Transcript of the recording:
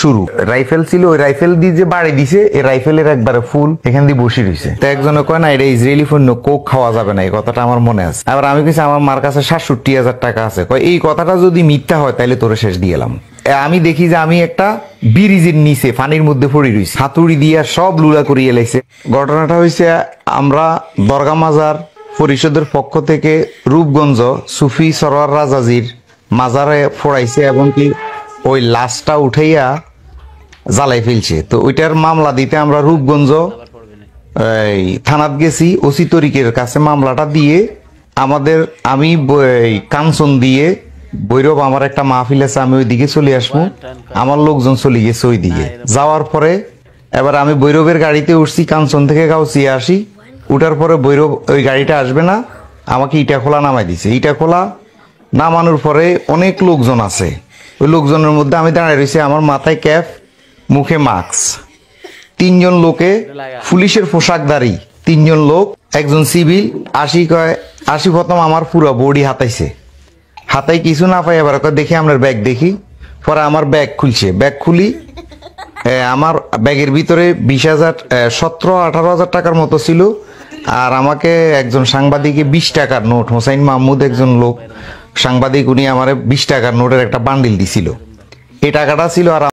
শুরু রাইফেল ছিল, ওই রাইফেল দিয়ে যে বাড়ি দিছে, এই রাইফেলের একবারে ফুল এখান দিয়ে বসে রয়েছে। তো একজনে কয় না এটা ইসরায়েলি পণ্য, কোক খাওয়া যাবে না, এই কথাটা আমার মনে আছে। আবার আমি কিছু আমার মার কাছে 67,000 টাকা আছে, কয় এই কথাটা যদি মিথ্যা হয় তাহলে তোরে শেষ দিয়ে এলাম। আমি দেখি যে আমি একটা ব্রিজের নিচে পানির মধ্যে পড়ে রয়েছি, হাতুড়ি দিয়া সব লুলা করিয়ে লাইছে। ঘটনাটা হয়েছে আমরা দরগা মাজার পরিষদের পক্ষ থেকে রূপগঞ্জ সুফি সরোয়ার রাজাজির মাজারে ফোড়াইছে এবং কি ওই লাশটা উঠাইয়া জ্বালাই ফেলছে। তো ওইটার মামলা দিতে আমরা রূপগঞ্জ থানাত গেছি, ওসি তরিকের কাছে মামলাটা দিয়ে আমি কাঞ্চন দিয়ে বৈরব আমার একটা মাহফিল আছে, আমি ওইদিকে চলে আসবো, আমার লোকজন চলে গেছে ওইদিকে। যাওয়ার পরে এবার আমি বৈরবের গাড়িতে উঠছি, কাঞ্চন থেকে গাউছিয়া আসি। উঠার পরে বৈরব ওই গাড়িটা আসবে না, আমাকে ইটাখোলা নামাই দিছে। ইটাখোলা নামানোর পরে অনেক লোকজন আছে, ওই লোকজনের মধ্যে আমি দাঁড়ায় রয়েছি, আমার মাথায় ক্যাপ, মুখে মাস্ক। 3 জন লোকে পুলিশের পোশাকধারী 3 জন লোক, একজন সিভিল। আসি প্রথম আমার পুরো বডি হাতাইছে, হাতাই কিছু না পাই, এবার দেখি আমরা ব্যাগ দেখি, পরে আমার ব্যাগ খুলছে। ব্যাগ খুলি, আমার ব্যাগের ভিতরে 20,000 17-18,000 টাকার মতো ছিল। আর আমাকে একজন সাংবাদিকে 20 টাকার নোট, হোসাইন মাহমুদ একজন লোক সাংবাদিক, উনি আমার 20 টাকার নোটের একটা বান্ডিল দিছিল। এই টাকাটা ছিল। আর